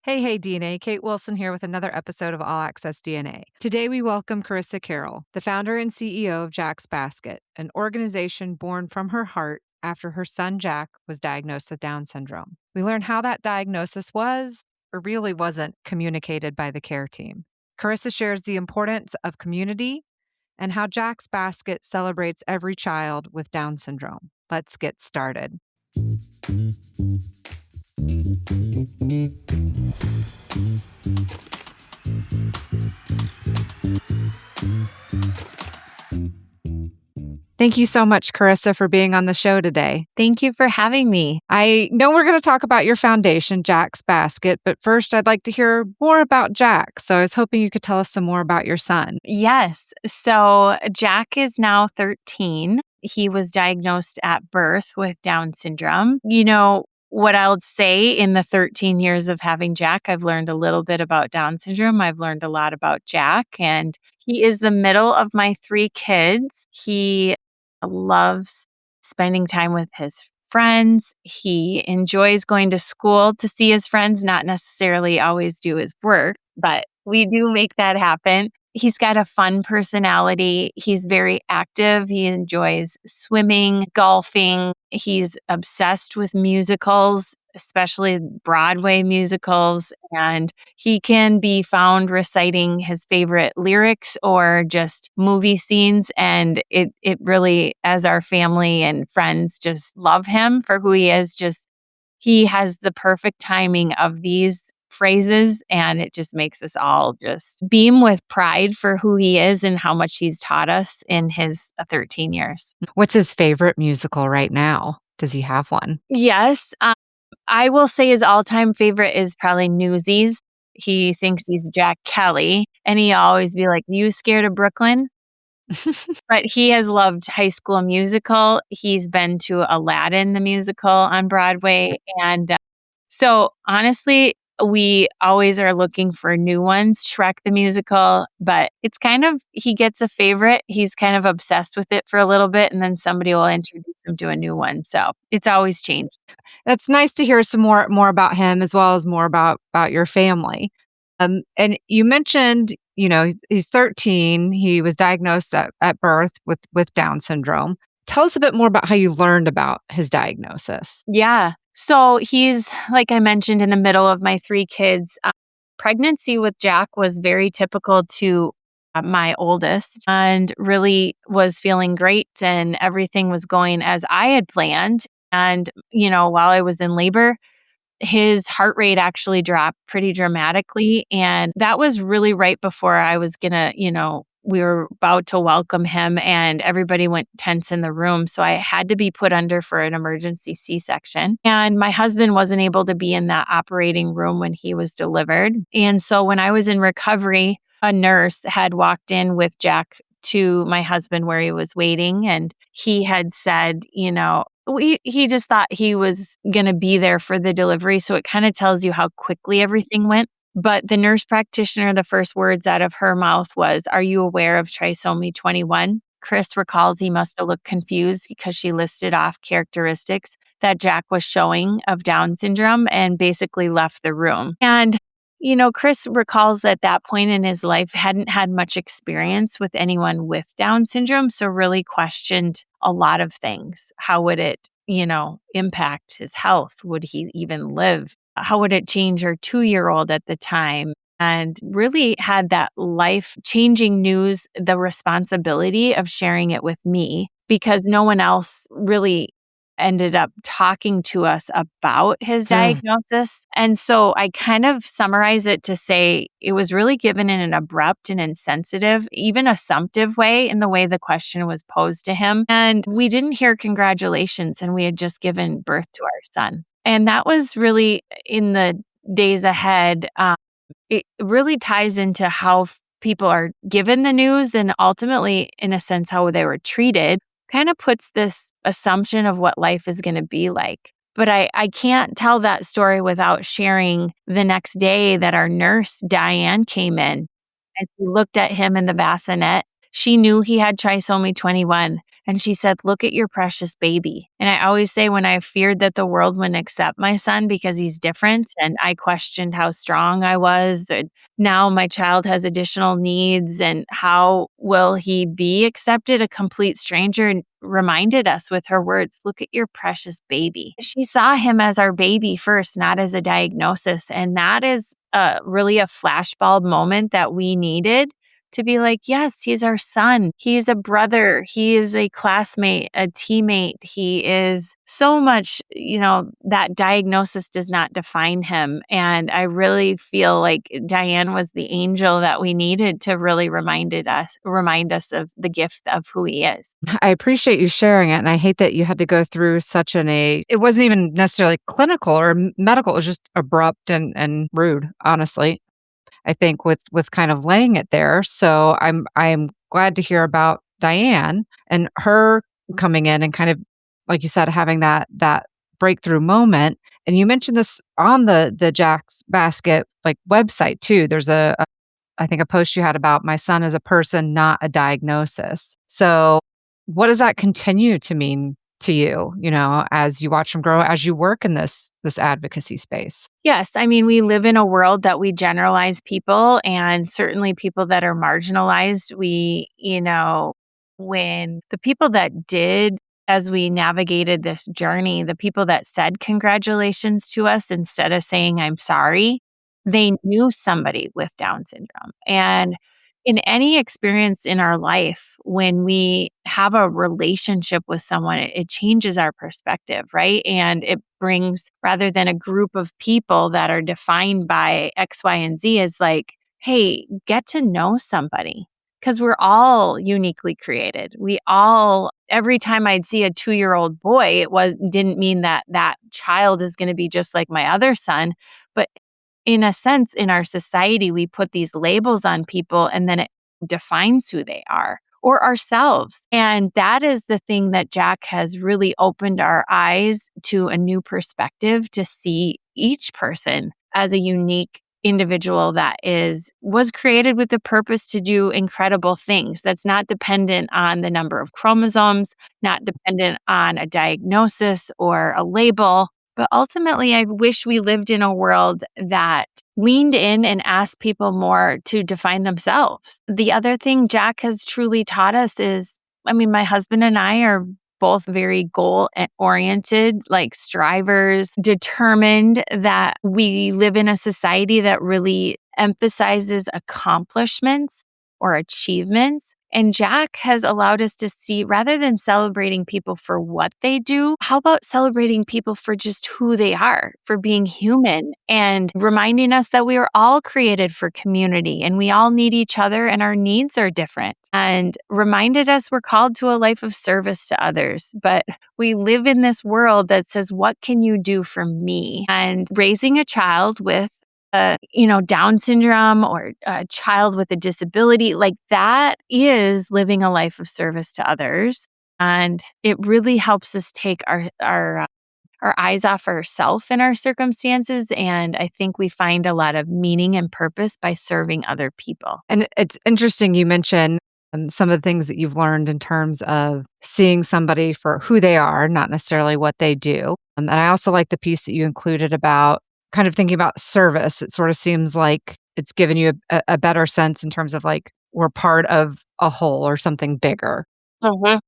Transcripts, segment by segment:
Hey, DNA. Kate Wilson here with another episode of All Access DNA. Today we welcome Carissa Carroll, the founder and CEO of Jack's Basket, an organization born from her heart after her son Jack was diagnosed with Down syndrome. We learn how that diagnosis was, or really wasn't, communicated by the care team. Carissa shares the importance of community and how Jack's Basket celebrates every child with Down syndrome. Let's get started. Thank you so much, Carissa, for being on the show today. Thank you for having me. I know we're going to talk about your foundation, Jack's Basket, but first I'd like to hear more about Jack. So I was hoping you could tell us some more about your son. Yes. So Jack is now 13. He was diagnosed at birth with Down syndrome. You know, what I would say in the 13 years of having Jack, I've learned a little bit about Down syndrome. I've learned a lot about Jack, and he is the middle of my three kids. He loves spending time with his friends. He enjoys going to school to see his friends, not necessarily always do his work, but we do make that happen. He's got a fun personality. He's very active. He enjoys swimming, golfing. He's obsessed with musicals, especially Broadway musicals. And he can be found reciting his favorite lyrics or just movie scenes. And it really, as our family and friends just love him for who he is, he has the perfect timing of these phrases, and it just makes us all just beam with pride for who he is and how much he's taught us in his 13 years. What's his favorite musical right now? Does he have one? Yes. I will say his all-time favorite is probably Newsies. He thinks he's Jack Kelly, and he always be like, "You scared of Brooklyn?" But he has loved High School Musical. He's been to Aladdin, the musical on Broadway. And so honestly, we always are looking for new ones, Shrek the musical, but it's kind of, he gets a favorite. He's kind of obsessed with it for a little bit, and then somebody will introduce him to a new one. So it's always changed. That's nice to hear some more about him, as well as more about your family. And you mentioned, he's 13. He was diagnosed at birth with Down syndrome. Tell us a bit more about how you learned about his diagnosis. Yeah. So he's, like I mentioned, in the middle of my three kids. Pregnancy with Jack was very typical to my oldest, and really was feeling great, and everything was going as I had planned. And, while I was in labor, his heart rate actually dropped pretty dramatically. And that was really right before I was going to, we were about to welcome him, and everybody went tense in the room. So I had to be put under for an emergency C-section. And my husband wasn't able to be in that operating room when he was delivered. And so when I was in recovery, a nurse had walked in with Jack to my husband where he was waiting. And he had said, he just thought he was going to be there for the delivery. So it kind of tells you how quickly everything went. But the nurse practitioner, the first words out of her mouth was, "Are you aware of trisomy 21? Chris recalls he must have looked confused because she listed off characteristics that Jack was showing of Down syndrome, and basically left the room. And Chris recalls at that point in his life hadn't had much experience with anyone with Down syndrome, so really questioned a lot of things. How would it, impact his health? Would he even live? How would it change our 2-year-old at the time? And really had that life-changing news, the responsibility of sharing it with me, because no one else really ended up talking to us about his diagnosis. And so I kind of summarize it to say it was really given in an abrupt and insensitive, even assumptive way in the way the question was posed to him. And we didn't hear congratulations, and we had just given birth to our son. And that was really in the days ahead. It really ties into how people are given the news, and ultimately, in a sense, how they were treated. Kind of puts this assumption of what life is going to be like. But I can't tell that story without sharing the next day that our nurse, Diane, came in and she looked at him in the bassinet. She knew he had trisomy 21, And she said, "Look at your precious baby." And I always say, when I feared that the world wouldn't accept my son because he's different, and I questioned how strong I was, and now my child has additional needs, and how will he be accepted? A complete stranger reminded us with her words, "Look at your precious baby." She saw him as our baby first, not as a diagnosis. And that is really a flashbulb moment that we needed to be like, yes, he's our son. He's a brother. He is a classmate, a teammate. He is so much, that diagnosis does not define him. And I really feel like Diane was the angel that we needed to really remind us of the gift of who he is. I appreciate you sharing it. And I hate that you had to go through such it wasn't even necessarily clinical or medical. It was just abrupt and rude, honestly. I think with kind of laying it there. So I'm glad to hear about Diane and her coming in and kind of, like you said, having that breakthrough moment. And you mentioned this on the Jack's Basket like website too. There's I think a post you had about my son as a person, not a diagnosis. So what does that continue to mean to you, as you watch him grow, as you work in this advocacy space? Yes. I mean, we live in a world that we generalize people, and certainly people that are marginalized. When the people that did, as we navigated this journey, the people that said congratulations to us instead of saying I'm sorry, they knew somebody with Down syndrome. And in any experience in our life, when we have a relationship with someone, it changes our perspective, right? And it brings, rather than a group of people that are defined by X, Y, and Z, is like, hey, get to know somebody. Because we're all uniquely created. Every time I'd see a 2-year-old boy, didn't mean that that child is going to be just like my other son, but in a sense, in our society, we put these labels on people, and then it defines who they are or ourselves. And that is the thing that Jack has really opened our eyes to, a new perspective, to see each person as a unique individual that was created with the purpose to do incredible things. That's not dependent on the number of chromosomes, not dependent on a diagnosis or a label. But ultimately, I wish we lived in a world that leaned in and asked people more to define themselves. The other thing Jack has truly taught us is, my husband and I are both very goal-oriented, like strivers, determined, that we live in a society that really emphasizes accomplishments or achievements. And Jack has allowed us to see, rather than celebrating people for what they do, how about celebrating people for just who they are, for being human, and reminding us that we are all created for community and we all need each other and our needs are different. And reminded us we're called to a life of service to others. But we live in this world that says, what can you do for me? And raising a child with Down syndrome, or a child with a disability, like that is living a life of service to others. And it really helps us take our eyes off ourselves and our circumstances. And I think we find a lot of meaning and purpose by serving other people. And it's interesting you mentioned some of the things that you've learned in terms of seeing somebody for who they are, not necessarily what they do. And I also like the piece that you included about kind of thinking about service. It sort of seems like it's given you a better sense in terms of like we're part of a whole or something bigger. Mhm.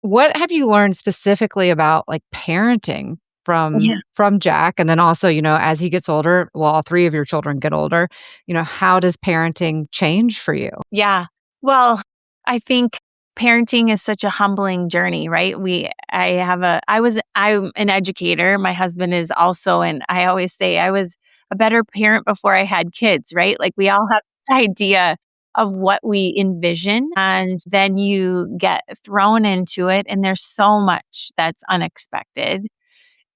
What have you learned specifically about like parenting Yeah. from Jack? And then also, as he gets older, well, all three of your children get older, how does parenting change for you? Yeah. Well, I think parenting is such a humbling journey, right? I'm an educator. My husband is also, and I always say I was a better parent before I had kids, right? Like we all have this idea of what we envision, and then you get thrown into it, and there's so much that's unexpected.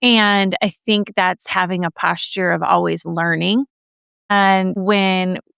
And I think that's having a posture of always learning. And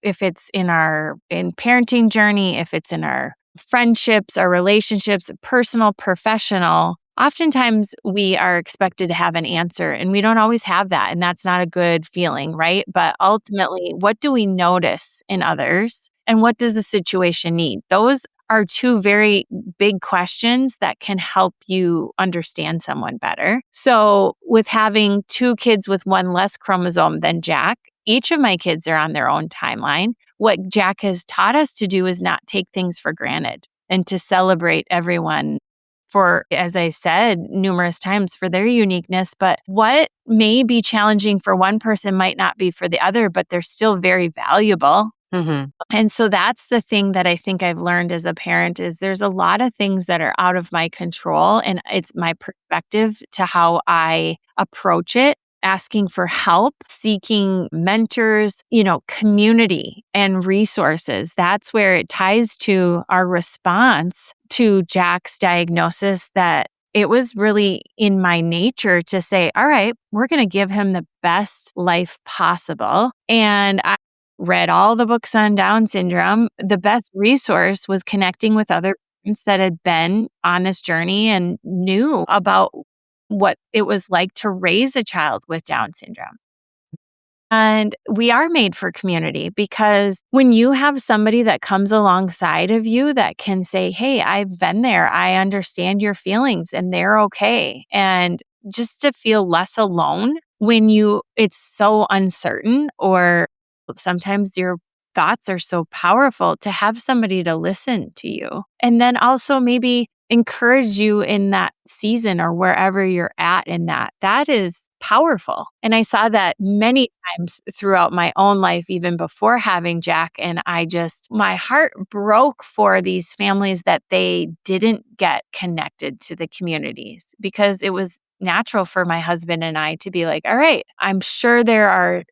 if it's in parenting journey, if it's in our friendships, our relationships, personal, professional, oftentimes we are expected to have an answer, and we don't always have that. And that's not a good feeling, right? But ultimately, what do we notice in others, and what does the situation need? Those are two very big questions that can help you understand someone better. So, with having two kids with one less chromosome than Jack, each of my kids are on their own timeline. What Jack has taught us to do is not take things for granted and to celebrate everyone for, as I said numerous times, for their uniqueness. But what may be challenging for one person might not be for the other, but they're still very valuable. Mhm. And so that's the thing that I think I've learned as a parent is there's a lot of things that are out of my control, and it's my perspective to how I approach it, asking for help, seeking mentors, community and resources. That's where it ties to our response to Jack's diagnosis, that it was really in my nature to say, all right, we're going to give him the best life possible. And I read all the books on Down syndrome. The best resource was connecting with other parents that had been on this journey and knew about what it was like to raise a child with Down syndrome. And we are made for community, because when you have somebody that comes alongside of you that can say, hey, I've been there, I understand your feelings, and they're okay. And just to feel less alone when it's so uncertain, or sometimes your thoughts are so powerful, to have somebody to listen to you. And then also maybe encourage you in that season or wherever you're at in that is powerful. And I saw that many times throughout my own life, even before having Jack. And my heart broke for these families that they didn't get connected to the communities, because it was natural for my husband and I to be like, all right, I'm sure there are,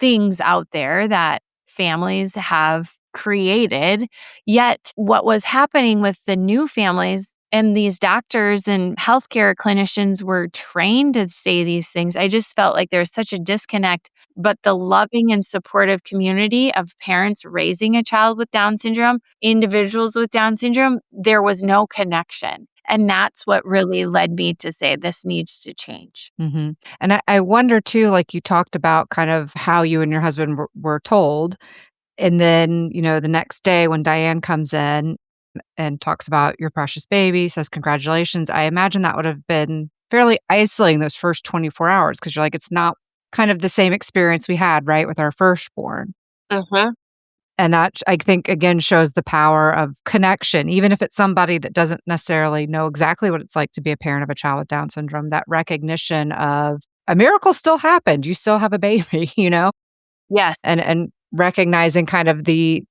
things out there that families have created. Yet what was happening with the new families, and these doctors and healthcare clinicians were trained to say these things, I just felt like there was such a disconnect. But the loving and supportive community of parents raising a child with Down syndrome, individuals with Down syndrome, there was no connection. And that's what really led me to say this needs to change. Mhm. And I wonder too, like you talked about kind of how you and your husband were told, and then, the next day when Diane comes in and talks about your precious baby, says congratulations, I imagine that would have been fairly isolating those first 24 hours, because you're like, it's not kind of the same experience we had, right, with our firstborn. Uh-huh. And that, I think, again, shows the power of connection, even if it's somebody that doesn't necessarily know exactly what it's like to be a parent of a child with Down syndrome, that recognition of a miracle still happened. You still have a baby, Yes. and recognizing kind of the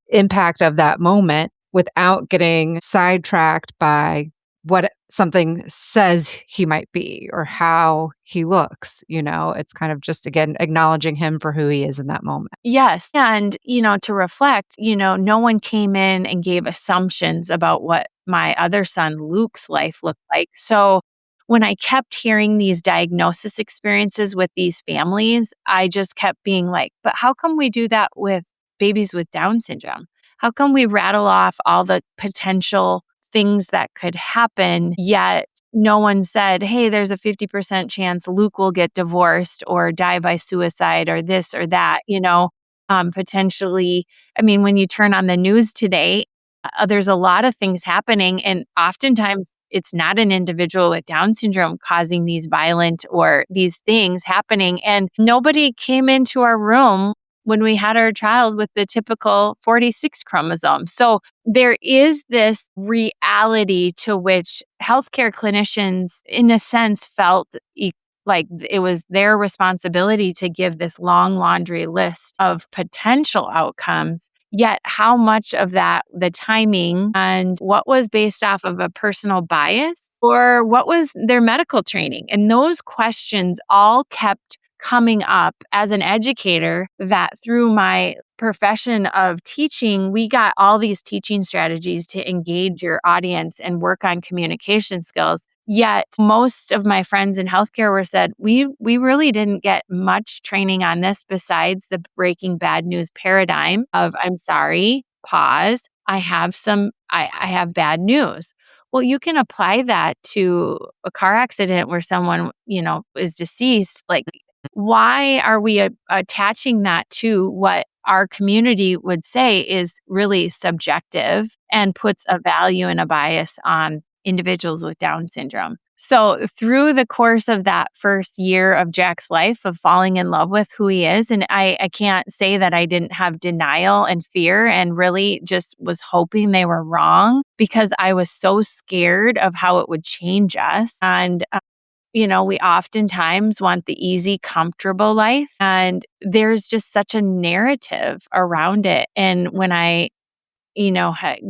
impact of that moment without getting sidetracked by what something says he might be or how he looks. It's kind of just, again, acknowledging him for who he is in that moment. Yes. And, to reflect, no one came in and gave assumptions about what my other son, Luke's life looked like. So when I kept hearing these diagnosis experiences with these families, I just kept being like, but how come we do that with babies with Down syndrome? How come we rattle off all the potential things that could happen, yet no one said, hey, there's a 50% chance Luke will get divorced or die by suicide or this or that, potentially. I mean, when you turn on the news today, there's a lot of things happening. And oftentimes it's not an individual with Down syndrome causing these violent or these things happening. And nobody came into our room when we had our child with the typical 46 chromosome. So there is this reality to which healthcare clinicians, in a sense, felt like it was their responsibility to give this long laundry list of potential outcomes. Yet how much of that, the timing, and what was based off of a personal bias or what was their medical training? And those questions all kept coming up as an educator, that through my profession of teaching, we got all these teaching strategies to engage your audience and work on communication skills. Yet most of my friends in healthcare were said, we really didn't get much training on this besides the breaking bad news paradigm of, I'm sorry, pause, I have bad news. Well, you can apply that to a car accident where someone, is deceased. Like, why are we attaching that to what our community would say is really subjective and puts a value and a bias on individuals with Down syndrome. So, through the course of that first year of Jack's life of falling in love with who he is, and I can't say that I didn't have denial and fear and really just was hoping they were wrong because I was so scared of how it would change us. And we oftentimes want the easy, comfortable life. And there's just such a narrative around it. And when I,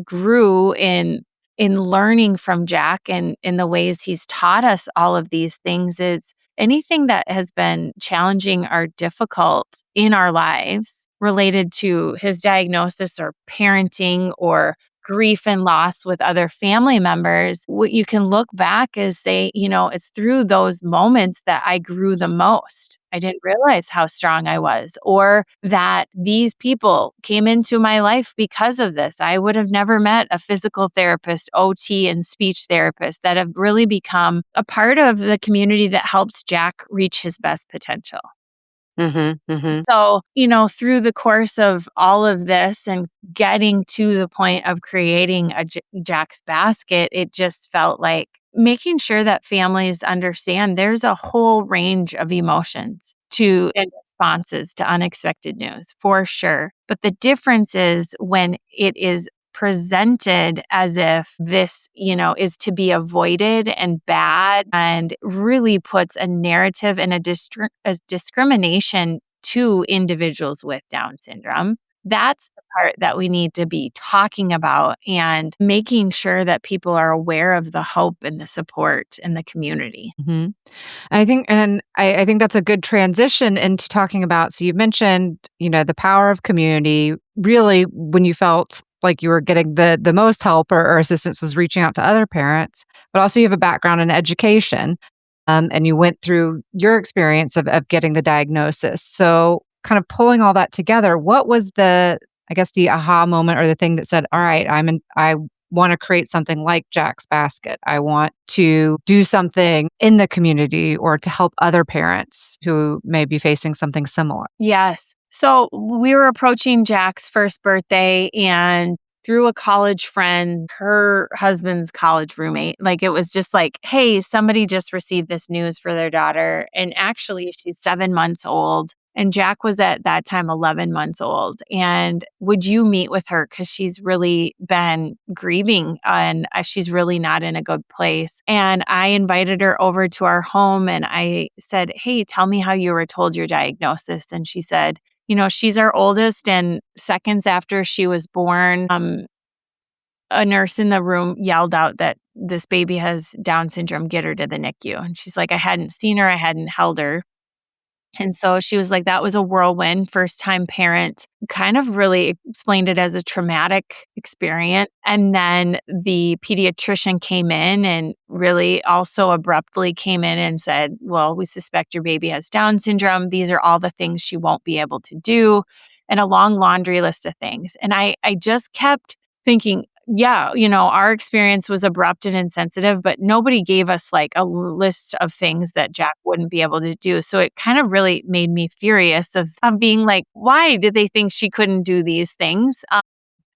grew in learning from Jack and in the ways he's taught us all of these things, is anything that has been challenging or difficult in our lives related to his diagnosis or parenting or grief and loss with other family members, what you can look back is say, it's through those moments that I grew the most. I didn't realize how strong I was, or that these people came into my life because of this. I would have never met a physical therapist, OT, and speech therapist that have really become a part of the community that helps Jack reach his best potential. Mhm, mhm. So, through the course of all of this and getting to the point of creating a Jack's Basket, it just felt like making sure that families understand there's a whole range of emotions to and responses to unexpected news, for sure. But the difference is when it is presented as if this, is to be avoided and bad and really puts a narrative and a discrimination to individuals with Down syndrome. That's the part that we need to be talking about and making sure that people are aware of the hope and the support in the community. Mhm. I think that's a good transition into talking about, so you mentioned, the power of community. Really, when you felt like you were getting the most help or assistance was reaching out to other parents, but also you have a background in education, and you went through your experience of getting the diagnosis. So kind of pulling all that together, what was the aha moment or the thing that said, all right, I want to create something like Jack's Basket. I want to do something in the community or to help other parents who may be facing something similar. Yes. So we were approaching Jack's first birthday, and through a college friend, her husband's college roommate, like it was just like, hey, somebody just received this news for their daughter. And actually, she's 7 months old. And Jack was at that time 11 months old. And would you meet with her? Because she's really been grieving and she's really not in a good place. And I invited her over to our home and I said, hey, tell me how you were told your diagnosis. And she said, she's our oldest. And seconds after she was born, a nurse in the room yelled out that this baby has Down syndrome, get her to the NICU. And she's like, I hadn't seen her, I hadn't held her. And so she was like, that was a whirlwind, first time parent, kind of really explained it as a traumatic experience. And then the pediatrician came in and really also abruptly came in and said, well, we suspect your baby has Down syndrome. These are all the things she won't be able to do, and a long laundry list of things. And I just kept thinking, yeah, our experience was abrupt and insensitive, but nobody gave us like a list of things that Jack wouldn't be able to do. So it kind of really made me furious of being like, why did they think she couldn't do these things?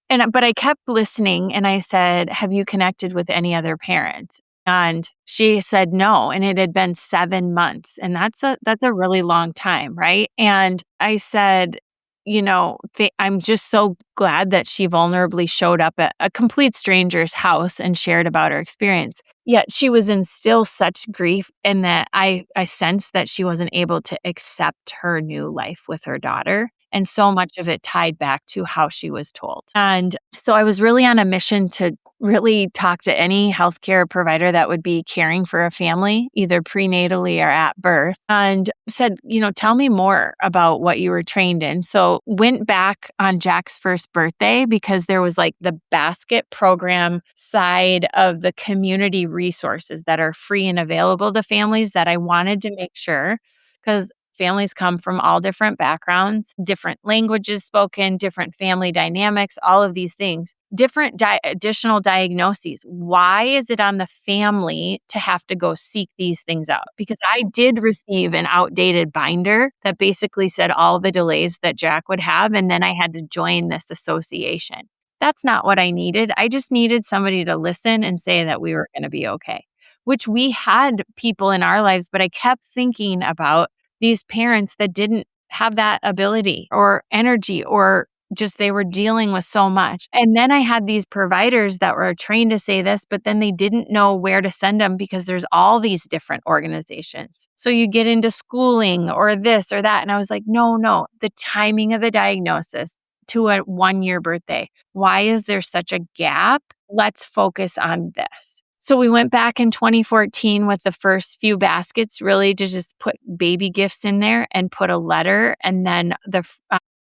But I kept listening and I said, have you connected with any other parents? And she said no. And it had been 7 months. And that's a really long time, right? And I said, I'm just so glad that she vulnerably showed up at a complete stranger's house and shared about her experience. Yet she was in still such grief, and that I sensed that she wasn't able to accept her new life with her daughter. And so much of it tied back to how she was told. And so I was really on a mission to really talk to any healthcare provider that would be caring for a family, either prenatally or at birth, and said, tell me more about what you were trained in. So went back on Jack's first birthday because there was like the basket program side of the community resources that are free and available to families that I wanted to make sure, because Families come from all different backgrounds, different languages spoken, different family dynamics, all of these things, different additional diagnoses. Why is it on the family to have to go seek these things out? Because I did receive an outdated binder that basically said all the delays that Jack would have, and then I had to join this association. That's not what I needed. I just needed somebody to listen and say that we were going to be okay, which we had people in our lives, but I kept thinking about these parents that didn't have that ability or energy, or just they were dealing with so much. And then I had these providers that were trained to say this, but then they didn't know where to send them because there's all these different organizations. So you get into schooling or this or that. And I was like, no, the timing of the diagnosis to a 1-year birthday. Why is there such a gap? Let's focus on this. So we went back in 2014 with the first few baskets, really to just put baby gifts in there and put a letter, and then the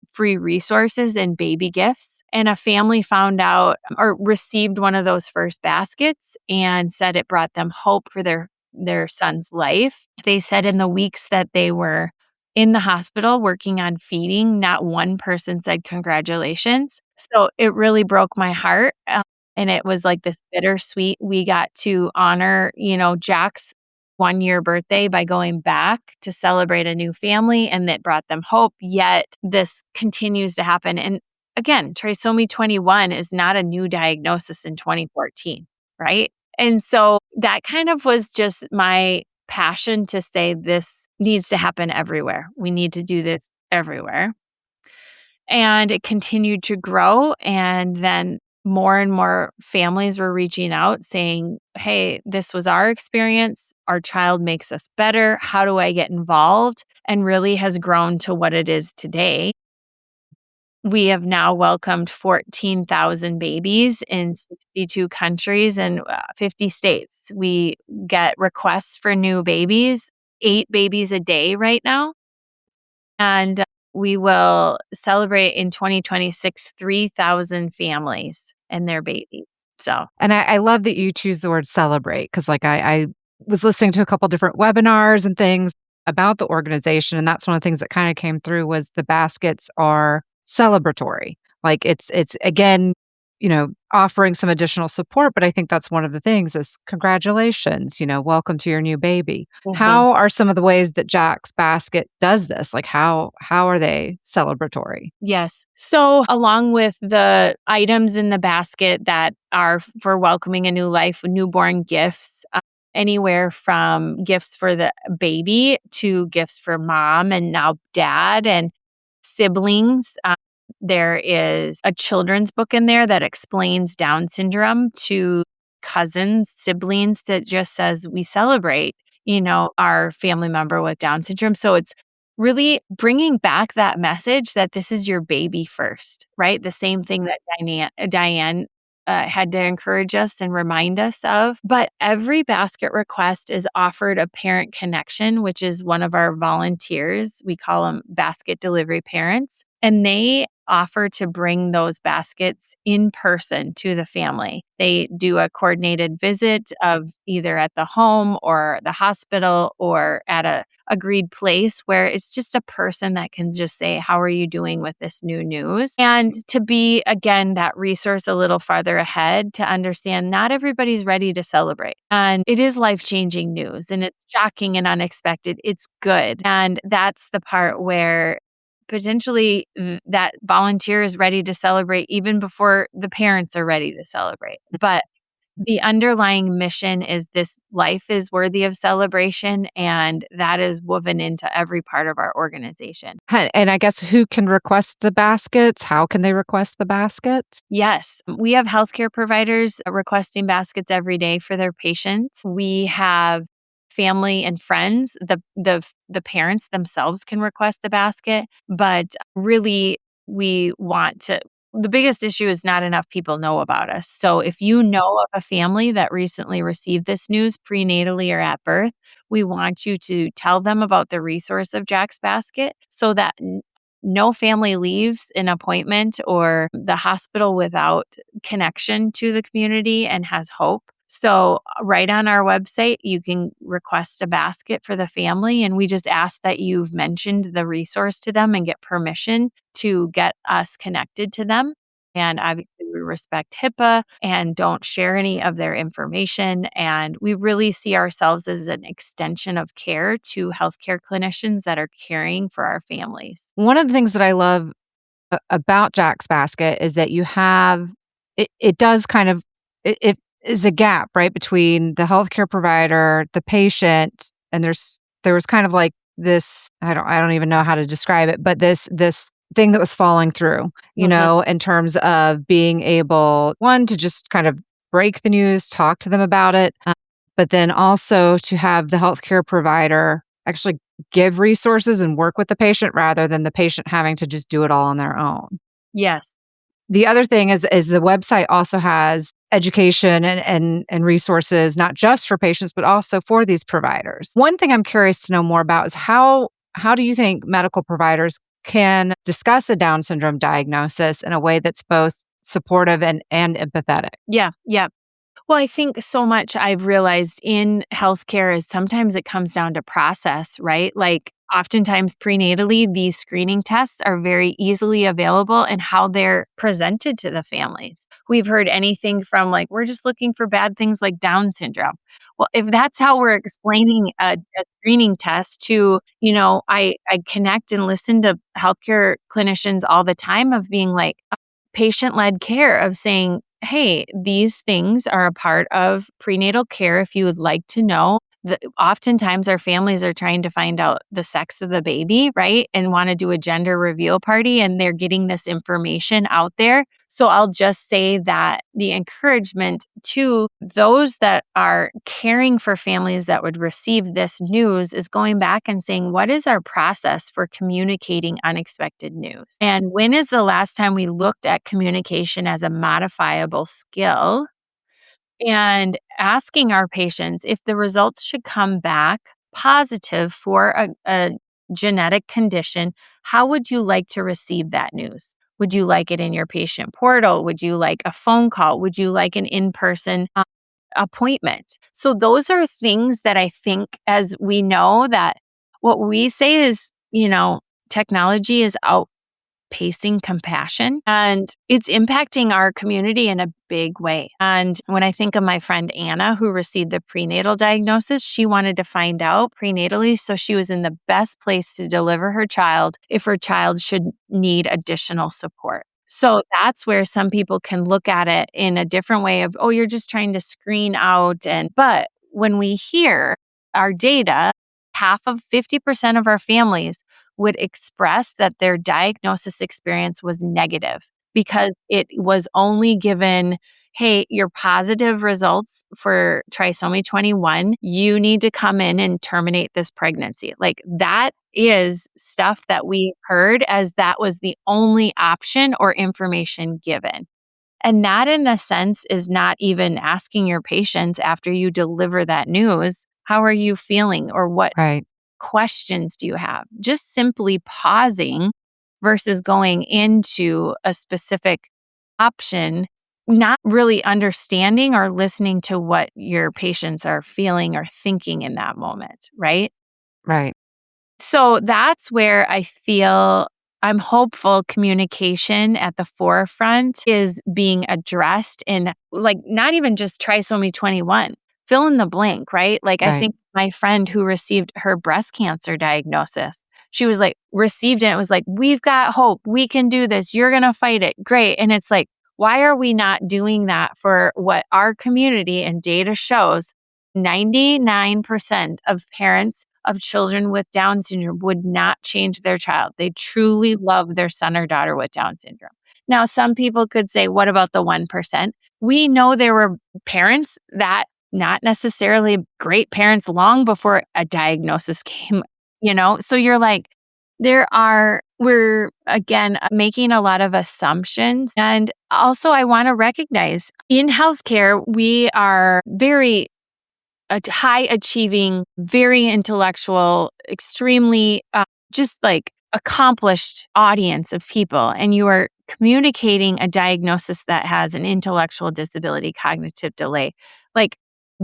free resources and baby gifts. And a family found out or received one of those first baskets and said it brought them hope for their son's life. They said in the weeks that they were in the hospital working on feeding, not one person said congratulations. So it really broke my heart. And it was like this bittersweet. We got to honor, Jack's 1-year birthday by going back to celebrate a new family, and that brought them hope. Yet this continues to happen. And again, trisomy 21 is not a new diagnosis in 2014, right? And so that kind of was just my passion to say this needs to happen everywhere. We need to do this everywhere. And it continued to grow. And then more and more families were reaching out saying, hey, this was our experience. Our child makes us better. How do I get involved? And really has grown to what it is today. We have now welcomed 14,000 babies in 62 countries and 50 states. We get requests for new babies, 8 babies a day right now. And we will celebrate in 2026 3,000 families and their babies. And I love that you choose the word celebrate, because I was listening to a couple different webinars and things about the organization, and that's one of the things that kind of came through was the baskets are celebratory. Like it's again, offering some additional support, but I think that's one of the things is congratulations, welcome to your new baby. How are some of the ways that Jack's Basket does this? Like how are they celebratory? Yes. So along with the items in the basket that are for welcoming a new life, newborn gifts, anywhere from gifts for the baby to gifts for mom and now dad and siblings. There is a children's book in there that explains Down syndrome to cousins, siblings, that just says we celebrate, our family member with Down syndrome. So it's really bringing back that message that this is your baby first, right? The same thing that Diane had to encourage us and remind us of. But every basket request is offered a parent connection, which is one of our volunteers. We call them basket delivery parents. And they offer to bring those baskets in person to the family. They do a coordinated visit of either at the home or the hospital or at a agreed place where it's just a person that can just say, how are you doing with this new news? And to be, again, that resource a little farther ahead to understand not everybody's ready to celebrate. And it is life-changing news and it's shocking and unexpected. It's good. And that's the part where potentially that volunteer is ready to celebrate even before the parents are ready to celebrate. But the underlying mission is this life is worthy of celebration, and that is woven into every part of our organization. And I guess who can request the baskets? How can they request the baskets? Yes, we have healthcare providers requesting baskets every day for their patients. We have family and friends. The parents themselves can request a basket, but really we want to. The biggest issue is not enough people know about us. So if you know of a family that recently received this news prenatally or at birth, we want you to tell them about the resource of Jack's Basket so that no family leaves an appointment or the hospital without connection to the community and has hope. So, right on our website, you can request a basket for the family. And we just ask that you've mentioned the resource to them and get permission to get us connected to them. And obviously, we respect HIPAA and don't share any of their information. And we really see ourselves as an extension of care to healthcare clinicians that are caring for our families. One of the things that I love about Jack's Basket is that you have it does kind of it is a gap, right, between the healthcare provider, the patient, and there was kind of like this, I don't even know how to describe it, but this thing that was falling through, Mhm. in terms of being able, one, to just kind of break the news, talk to them about it, but then also to have the healthcare provider actually give resources and work with the patient rather than the patient having to just do it all on their own. Yes. The other thing is the website also has education and resources, not just for patients, but also for these providers. One thing I'm curious to know more about is how do you think medical providers can discuss a Down syndrome diagnosis in a way that's both supportive and empathetic? Yeah. Yeah. Well, I think so much I've realized in healthcare is sometimes it comes down to process, right? Like oftentimes prenatally, these screening tests are very easily available and how they're presented to the families. We've heard anything from like, we're just looking for bad things like Down syndrome. Well, if that's how we're explaining a screening test to, I connect and listen to healthcare clinicians all the time of being like, patient led care of saying, hey, these things are a part of prenatal care if you would like to know. Oftentimes, our families are trying to find out the sex of the baby, right? And want to do a gender reveal party, and they're getting this information out there. So I'll just say that the encouragement to those that are caring for families that would receive this news is going back and saying, what is our process for communicating unexpected news? And when is the last time we looked at communication as a modifiable skill? And asking our patients if the results should come back positive for a genetic condition, how would you like to receive that news? Would you like it in your patient portal? Would you like a phone call? Would you like an in person appointment? So, those are things that I think, as we know, that what we say is, technology is outpacing compassion and it's impacting our community in a big way. And when I think of my friend Anna, who received the prenatal diagnosis, she wanted to find out prenatally. So she was in the best place to deliver her child if her child should need additional support. So that's where some people can look at it in a different way of, oh, you're just trying to screen out. But when we hear our data, half of 50% of our families would express that their diagnosis experience was negative because it was only given, hey, your positive results for trisomy 21, you need to come in and terminate this pregnancy. Like that is stuff that we heard as that was the only option or information given. And that, in a sense, is not even asking your patients after you deliver that news, how are you feeling or what Right. questions do you have? Just simply pausing versus going into a specific option, not really understanding or listening to what your patients are feeling or thinking in that moment, right? Right. So that's where I feel I'm hopeful communication at the forefront is being addressed in like not even just trisomy 21, fill in the blank, right? Like I Right. think my friend who received her breast cancer diagnosis, she was like, received it. It was like, we've got hope. We can do this. You're going to fight it. Great. And it's like, why are we not doing that for what our community and data shows 99% of parents of children with Down syndrome would not change their child. They truly love their son or daughter with Down syndrome. Now, some people could say, what about the 1%? We know there were parents that not necessarily great parents long before a diagnosis came, So you're like, we're again making a lot of assumptions. And also, I want to recognize in healthcare, we are very a high achieving, very intellectual, extremely just like accomplished audience of people. And you are communicating a diagnosis that has an intellectual disability, cognitive delay. Like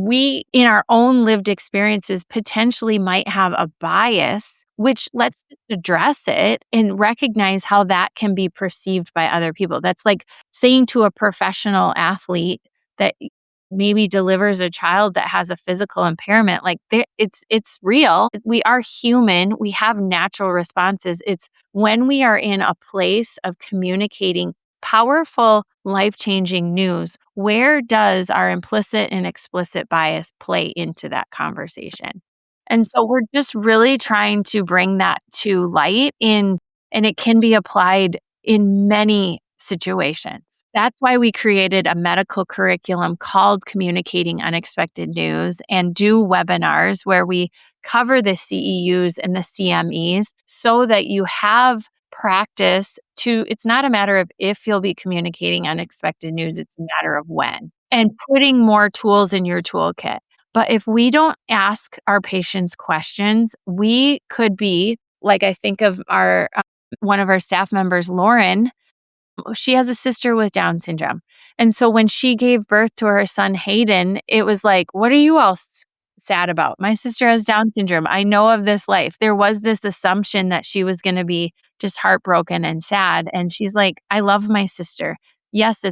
we, in our own lived experiences, potentially might have a bias, which let's just address it and recognize how that can be perceived by other people. That's like saying to a professional athlete that maybe delivers a child that has a physical impairment, like it's real. We are human. We have natural responses. It's when we are in a place of communicating powerful, life-changing news, where does our implicit and explicit bias play into that conversation? And so we're just really trying to bring that to light and it can be applied in many situations. That's why we created a medical curriculum called Communicating Unexpected News and do webinars where we cover the CEUs and the CMEs so that you have practice to, it's not a matter of if you'll be communicating unexpected news, it's a matter of when, and putting more tools in your toolkit. But if we don't ask our patients questions, we could be like, I think of our one of our staff members, Lauren. She has a sister with Down syndrome. And so when she gave birth to her son, Hayden, it was like, what are you all sad about? My sister has Down syndrome. I know of this life. There was this assumption that she was going to be just heartbroken and sad. And she's like, I love my sister. Yes,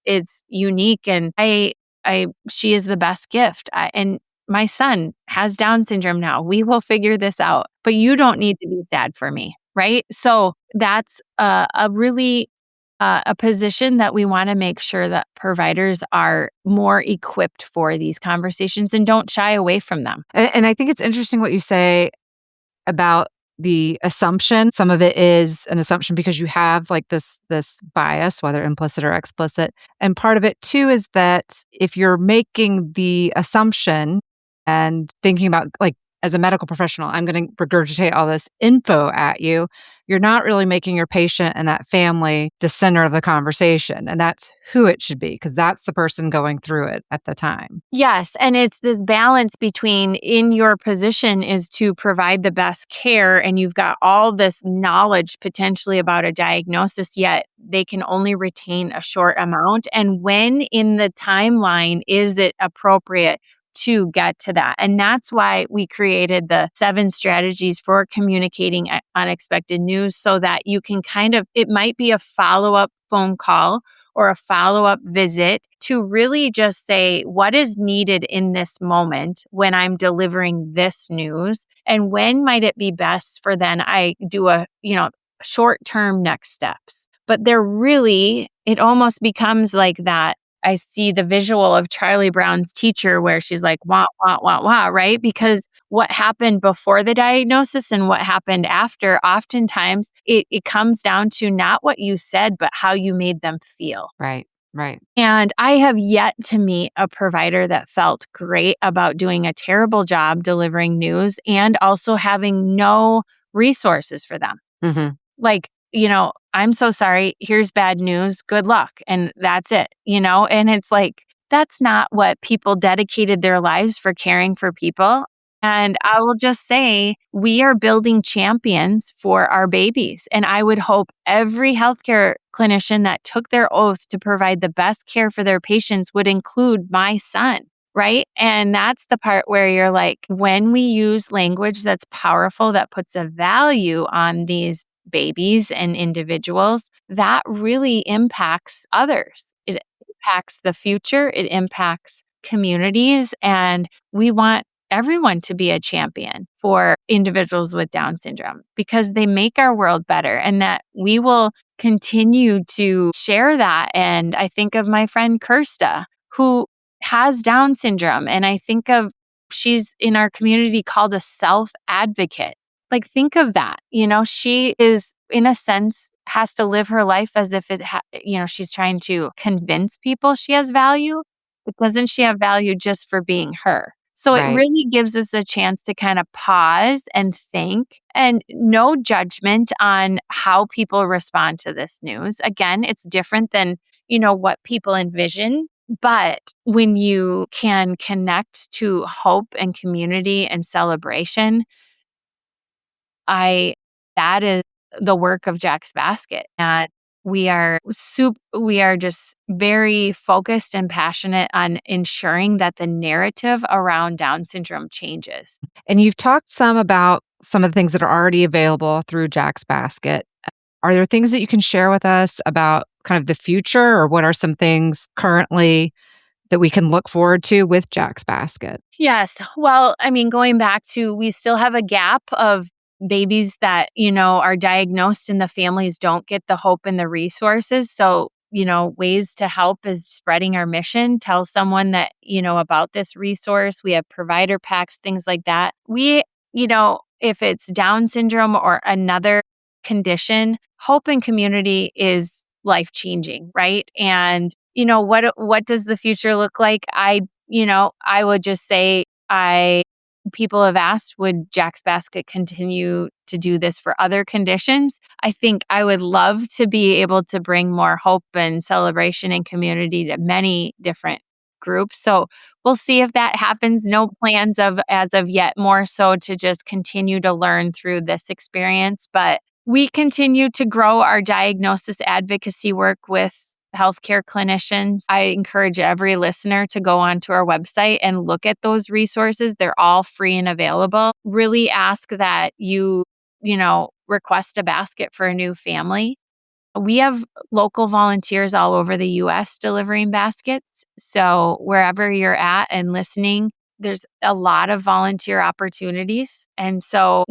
it's unique. And she is the best gift. And my son has Down syndrome now. We will figure this out, but you don't need to be sad for me. Right. So that's a really a position that we want to make sure that providers are more equipped for these conversations and don't shy away from them. And I think it's interesting what you say about the assumption. Some of it is an assumption because you have like this bias, whether implicit or explicit. And part of it too is that if you're making the assumption and thinking about, like, as a medical professional, I'm going to regurgitate all this info at you, you're not really making your patient and that family the center of the conversation. And that's who it should be, because that's the person going through it at the time. Yes. And it's this balance between, in your position is to provide the best care, and you've got all this knowledge potentially about a diagnosis, yet they can only retain a short amount. And when in the timeline is it appropriate to get to that? And that's why we created the 7 strategies for communicating unexpected news, so that you can it might be a follow-up phone call or a follow-up visit to really just say, what is needed in this moment when I'm delivering this news? And when might it be best for then I do a, short-term next steps? But it almost becomes like that. I see the visual of Charlie Brown's teacher where she's like, wah, wah, wah, wah, right? Because what happened before the diagnosis and what happened after, oftentimes it comes down to not what you said, but how you made them feel. Right. Right. And I have yet to meet a provider that felt great about doing a terrible job delivering news and also having no resources for them. Mm-hmm. Like, I'm so sorry. Here's bad news. Good luck. And that's it, and it's like, that's not what people dedicated their lives for, caring for people. And I will just say, we are building champions for our babies. And I would hope every healthcare clinician that took their oath to provide the best care for their patients would include my son. Right. And that's the part where you're like, when we use language that's powerful, that puts a value on these babies and individuals, that really impacts others. It impacts the future. It impacts communities. And we want everyone to be a champion for individuals with Down syndrome, because they make our world better, and that we will continue to share that. And I think of my friend Kirsta, who has Down syndrome. And I think of, she's in our community called a self-advocate. Like, think of that. She is, in a sense, has to live her life as if she's trying to convince people she has value, but doesn't she have value just for being her? So Right. It really gives us a chance to kind of pause and think, and no judgment on how people respond to this news. Again, it's different than, what people envision. But when you can connect to hope and community and celebration, that is the work of Jack's Basket. And We are just very focused and passionate on ensuring that the narrative around Down syndrome changes. And you've talked some about some of the things that are already available through Jack's Basket. Are there things that you can share with us about kind of the future, or what are some things currently that we can look forward to with Jack's Basket? Yes. Well, I mean, going back to, we still have a gap of babies that, are diagnosed and the families don't get the hope and the resources. So, ways to help is spreading our mission. Tell someone that, about this resource. We have provider packs, things like that. If it's Down syndrome or another condition, hope and community is life changing, right? And, what does the future look like? I would just say, people have asked, would Jack's Basket continue to do this for other conditions? I think I would love to be able to bring more hope and celebration and community to many different groups. So we'll see if that happens. No plans as of yet, more so to just continue to learn through this experience. But we continue to grow our diagnosis advocacy work with healthcare clinicians. I encourage every listener to go onto our website and look at those resources. They're all free and available. Really ask that you request a basket for a new family. We have local volunteers all over the U.S. delivering baskets. So wherever you're at and listening, there's a lot of volunteer opportunities. And so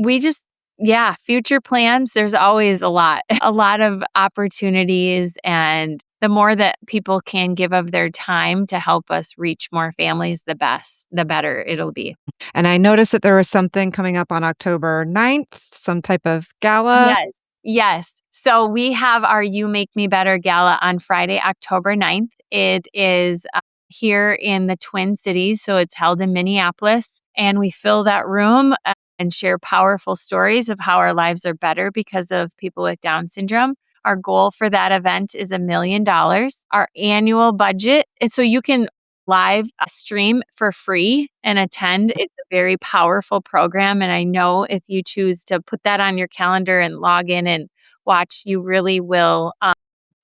future plans, there's always a lot of opportunities. And the more that people can give of their time to help us reach more families, the better it'll be. And I noticed that there was something coming up on October 9th, some type of gala. Yes. So we have our You Make Me Better Gala on Friday, October 9th. It is here in the Twin Cities. So it's held in Minneapolis. And we fill that room and share powerful stories of how our lives are better because of people with Down syndrome. Our goal for that event is $1 million. Our annual budget is so you can live stream for free and attend. It's a very powerful program. And I know if you choose to put that on your calendar and log in and watch, you really will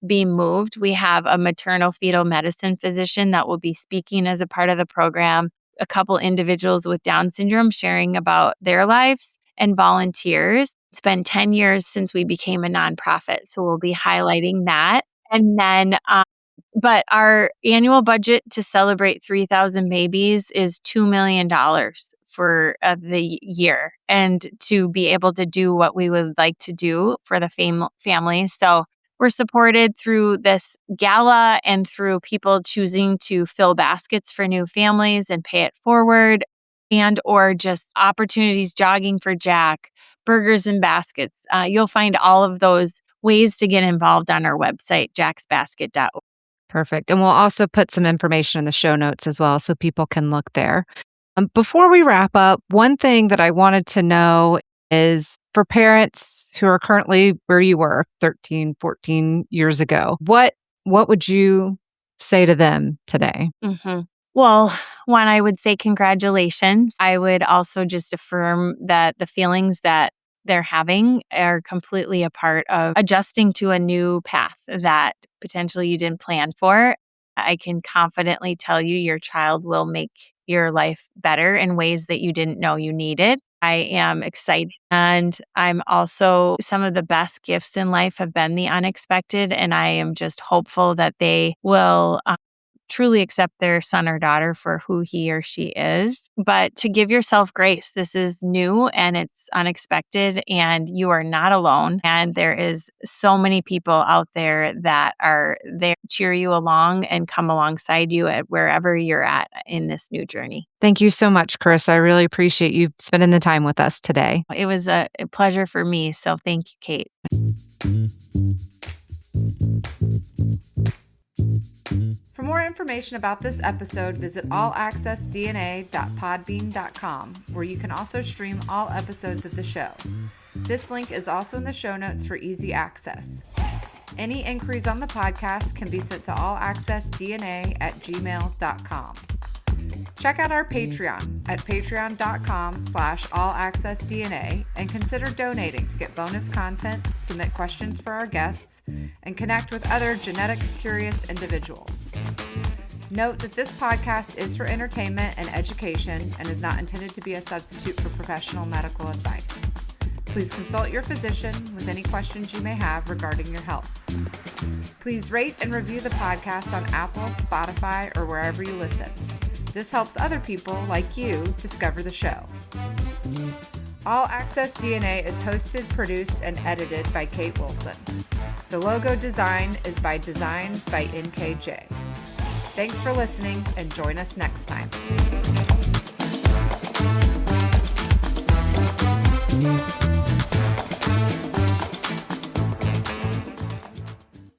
be moved. We have a maternal fetal medicine physician that will be speaking as a part of the program, a couple individuals with Down syndrome sharing about their lives, and volunteers. It's been 10 years since we became a nonprofit, so we'll be highlighting that. And then, but our annual budget to celebrate 3,000 babies is $2 million for the year, and to be able to do what we would like to do for the families. So we're supported through this gala and through people choosing to fill baskets for new families and pay it forward, and or just opportunities jogging for Jack, burgers and baskets. You'll find all of those ways to get involved on our website, jacksbasket.org. Perfect. And we'll also put some information in the show notes as well so people can look there. Before we wrap up, one thing that I wanted to know is, for parents who are currently where you were 13, 14 years ago, what would you say to them today? Mm-hmm. Well, one, I would say congratulations. I would also just affirm that the feelings that they're having are completely a part of adjusting to a new path that potentially you didn't plan for. I can confidently tell you your child will make your life better in ways that you didn't know you needed. I am excited. And I'm also, some of the best gifts in life have been the unexpected. And I am just hopeful that they will truly accept their son or daughter for who he or she is. But to give yourself grace, this is new and it's unexpected, and you are not alone. And there is so many people out there that are there to cheer you along and come alongside you at wherever you're at in this new journey. Thank you so much, Carissa. I really appreciate you spending the time with us today. It was a pleasure for me. So thank you, Kate. For more information about this episode, visit allaccessdna.podbean.com, where you can also stream all episodes of the show. This link is also in the show notes for easy access. Any inquiries on the podcast can be sent to allaccessdna@gmail.com. Check out our Patreon at patreon.com/allaccessdna and consider donating to get bonus content, submit questions for our guests, and connect with other genetic curious individuals. Note that this podcast is for entertainment and education and is not intended to be a substitute for professional medical advice. Please consult your physician with any questions you may have regarding your health. Please rate and review the podcast on Apple, Spotify, or wherever you listen. This helps other people like you discover the show. All Access DNA is hosted, produced, and edited by Kate Wilson. The logo design is by Designs by NKJ. Thanks for listening and join us next time.